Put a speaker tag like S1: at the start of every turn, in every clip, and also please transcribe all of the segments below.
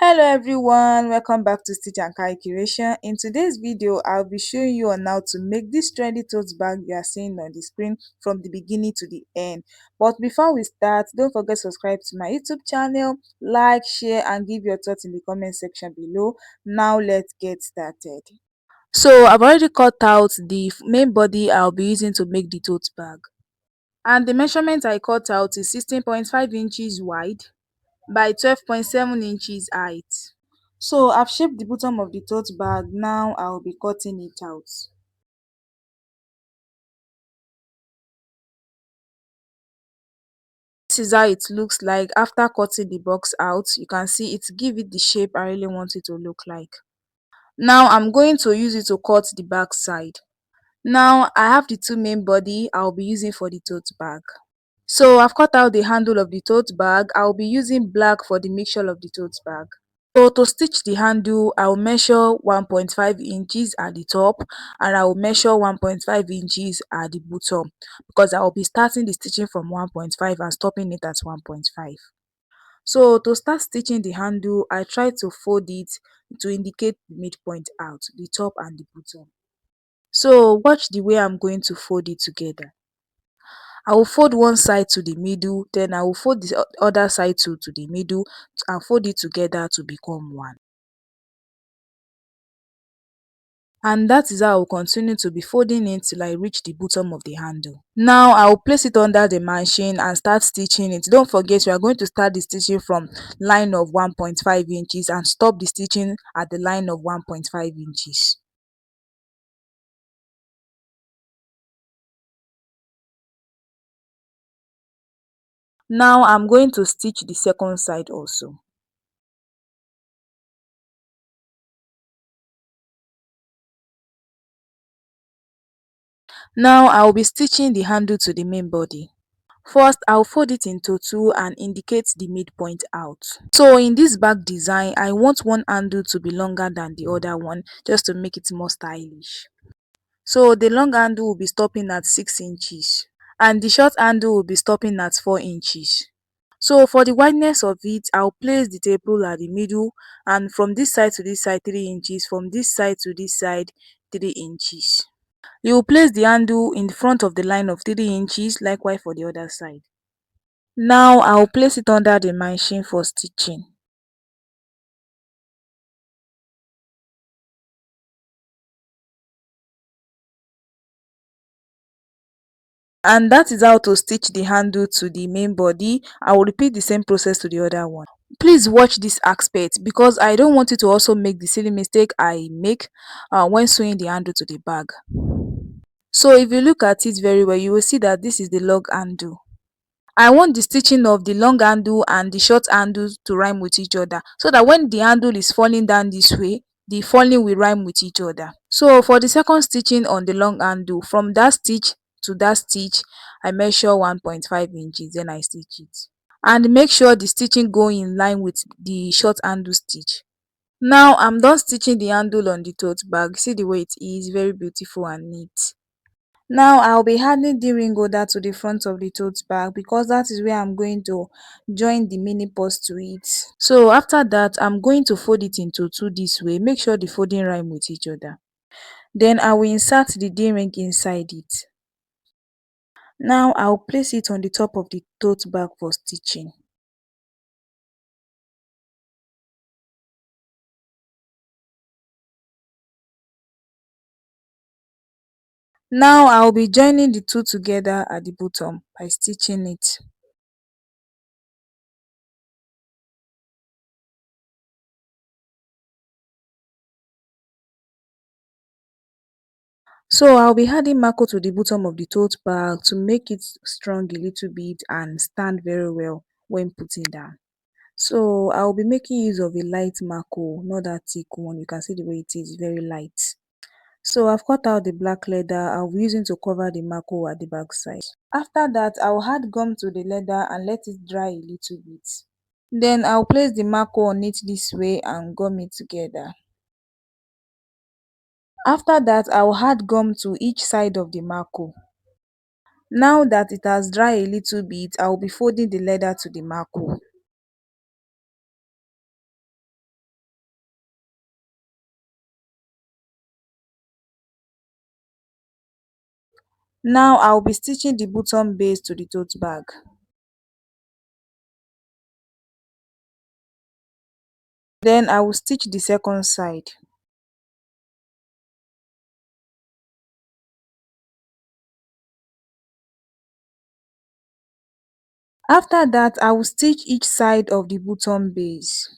S1: Hello everyone, welcome back to Stitch and Kai Creation. In today's video, I'll be showing you on how to make this trendy tote bag you are seeing on the screen from the beginning to the end. But before we start, don't forget to subscribe to my YouTube channel, like, share and give your thoughts in the comment section below. Now let's get started. So I've already cut out the main body I'll be using to make the tote bag. And the measurement I cut out is 16.5 inches wide by 12.7 inches height. So I've shaped the bottom of the tote bag. Now I'll be cutting it out. This is how it looks like after cutting the box out. You can see it give it the shape I really want it to look like. Now I'm going to use it to cut the back side. Now I have the two main body I'll be using for the tote bag. So I've cut out the handle of the tote bag. I'll be using black for the mixture of the tote bag. So to stitch the handle, I will measure 1.5 inches at the top and I will measure 1.5 inches at the bottom because I will be starting the stitching from 1.5 and stopping it at 1.5. So to start stitching the handle, I try to fold it to indicate the midpoint out, the top and the bottom. So watch the way I'm going to fold it together. I will fold one side to the middle, then I will fold the other side to the middle and fold it together to become one. And that is how I will continue to be folding it till I reach the bottom of the handle. Now I will place it under the machine and start stitching it. Don't forget we are going to start the stitching from line of 1.5 inches and stop the stitching at the line of 1.5 inches. Now I'm going to stitch the second side also. Now I will be stitching the handle to the main body. First, I'll fold it into two and indicate the midpoint out. So in this bag design, I want one handle to be longer than the other one just to make it more stylish. So the long handle will be stopping at 6 inches and the short handle will be stopping at 4 inches. So for the wideness of it, I'll place the tape rule at the middle and from this side to this side 3 inches, from this side to this side 3 inches. You will place the handle in front of the line of 3 inches, likewise for the other side. Now I'll place it under the machine for stitching. And that is how to stitch the handle to the main body. I will repeat the same process to the other one. Please watch this aspect because I don't want you to also make the silly mistake I make when sewing the handle to the bag. So if you look at it very well, you will see that this is the long handle. I want the stitching of the long handle and the short handle to rhyme with each other so that when the handle is falling down this way, the falling will rhyme with each other. So for the second stitching on the long handle, from that stitch to that stitch, I measure 1.5 inches, then I stitch it. And make sure the stitching go in line with the short handle stitch. Now I'm done stitching the handle on the tote bag. See the way it is, very beautiful and neat. Now I'll be adding the ring holder to the front of the tote bag because that is where I'm going to join the mini purse to it. So after that, I'm going to fold it into two this way. Make sure the folding rhyme with each other. Then I will insert the D-ring inside it. Now I'll place it on the top of the tote bag for stitching. Now I'll be joining the two together at the bottom by stitching it. So I'll be adding marker to the bottom of the tote bag to make it strong a little bit and stand very well when putting down. So I'll be making use of a light marker, not that thick one. You can see the way it is, very light. So I've cut out the black leather I'll be using to cover the marker at the back side. After that, I'll add gum to the leather and let it dry a little bit. Then I'll place the marker on it this way and gum it together. After that, I'll add gum to each side of the marker. Now that it has dried a little bit, I'll be folding the leather to the marker. Now I'll be stitching the bottom base to the tote bag. Then I will stitch the second side. After that, I will stitch each side of the bottom base.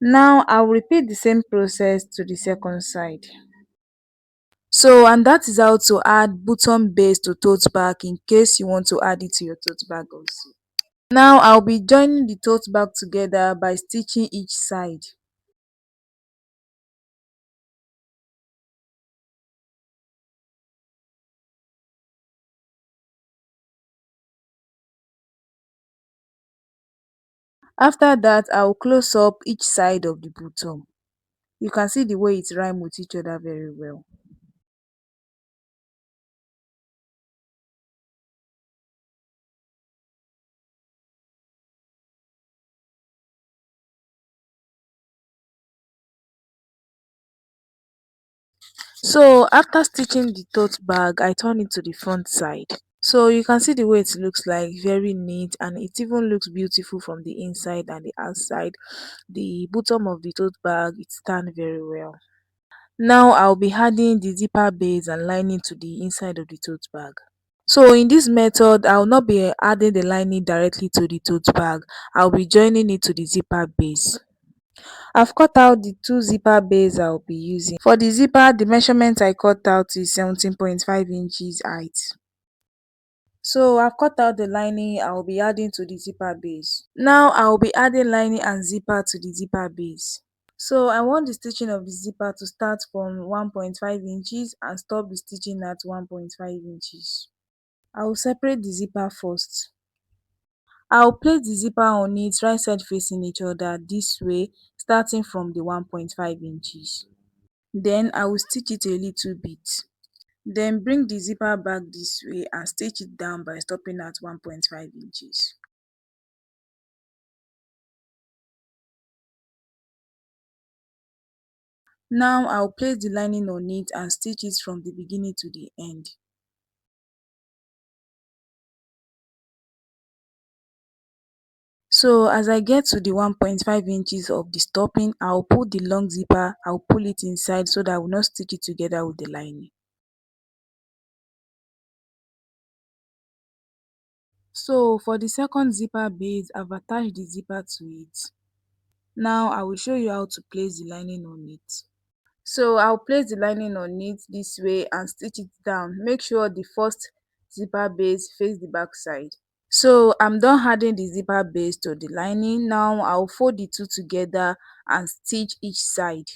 S1: Now I will repeat the same process to the second side. So, and that is how to add bottom base to tote bag in case you want to add it to your tote bag also. Now I'll be joining the tote bag together by stitching each side. After that, I'll close up each side of the bottom. You can see the way it rhyme with each other very well. So after stitching the tote bag, I turn it to the front side. So you can see the way it looks like, very neat, and it even looks beautiful from the inside and the outside. The bottom of the tote bag, it stands very well. Now I'll be adding the zipper base and lining to the inside of the tote bag. So in this method, I'll not be adding the lining directly to the tote bag. I'll be joining it to the zipper base. I've cut out the two zipper base I'll be using. For the zipper, the measurement I cut out is 17.5 inches height. So I've cut out the lining I'll be adding to the zipper base. Now I'll be adding lining and zipper to the zipper base. So I want the stitching of the zipper to start from 1.5 inches and stop the stitching at 1.5 inches. I will separate the zipper first. I will place the zipper on it right side facing each other this way, starting from the 1.5 inches. Then I will stitch it a little bit. Then bring the zipper back this way and stitch it down by stopping at 1.5 inches. Now I will place the lining on it and stitch it from the beginning to the end. So as I get to the 1.5 inches of the stopping, I'll pull the long zipper, I'll pull it inside so that I will not stitch it together with the lining. So for the second zipper base, I've attached the zipper to it. Now I will show you how to place the lining on it. So I'll place the lining on it this way and stitch it down. Make sure the first zipper base face the back side. So I'm done adding the zipper base to the lining. Now I'll fold the two together and stitch each side.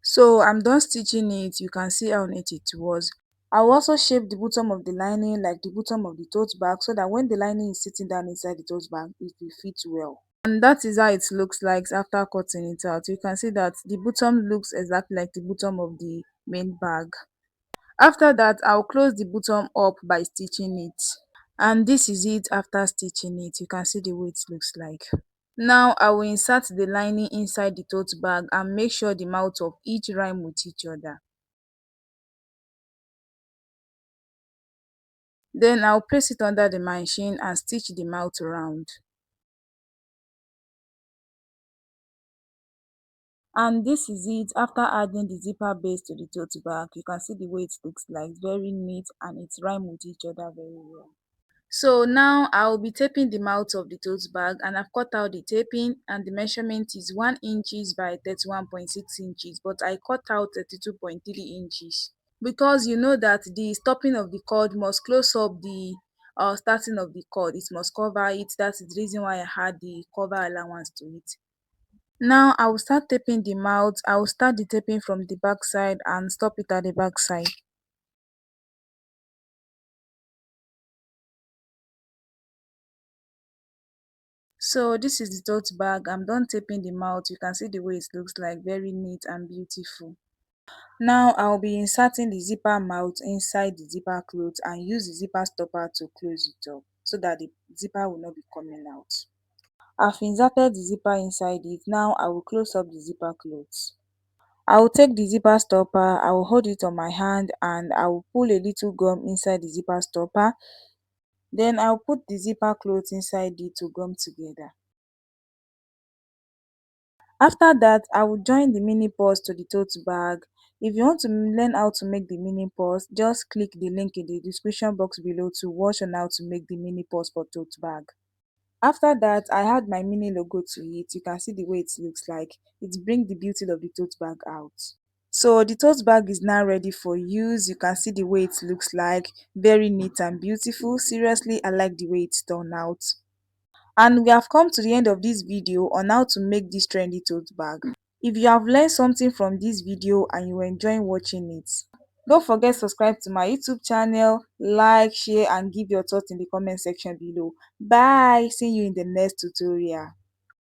S1: So I'm done stitching it. You can see how neat it was. I'll also shape the bottom of the lining like the bottom of the tote bag so that when the lining is sitting down inside the tote bag, it will fit well. And that is how it looks like after cutting it out. You can see that the bottom looks exactly like the bottom of the main bag. After that, I'll close the bottom up by stitching it. And this is it after stitching it. You can see the way it looks like. Now I will insert the lining inside the tote bag and make sure the mouth of each rhyme with each other. Then I'll place it under the machine and stitch the mouth round. And this is it after adding the zipper base to the tote bag. You can see the way it looks like, very neat, and it rhymes with each other very well. So now I will be taping the mouth of the tote bag, and I've cut out the taping, and the measurement is 1 inches by 31.6 inches, but I cut out 32.3 inches because you know that the stopping of the cord must close up the starting of the cord. It must cover it. That's the reason why I had the cover allowance to it. Now I will start taping the mouth. I will start the taping from the back side and stop it at the back side. So this is the tote bag. I'm done taping the mouth. You can see the way it looks like, very neat and beautiful. Now I'll be inserting the zipper mouth inside the zipper cloth and use the zipper stopper to close it up so that the zipper will not be coming out. I've inserted the zipper inside it. Now I will close up the zipper cloth. I will take the zipper stopper, I will hold it on my hand and I will pull a little gum inside the zipper stopper. Then I'll put the zipper cloth inside it to gum together. After that, I will join the mini purse to the tote bag. If you want to learn how to make the mini purse, just click the link in the description box below to watch on how to make the mini purse for tote bag. After that, I add my mini logo to it. You can see the way it looks like. It brings the beauty of the tote bag out. So the tote bag is now ready for use. You can see the way it looks like. Very neat and beautiful. Seriously, I like the way it's turned out. And we have come to the end of this video on how to make this trendy tote bag. If you have learned something from this video and you are enjoying watching it, don't forget to subscribe to my YouTube channel, like, share and give your thoughts in the comment section below. Bye, see you in the next tutorial.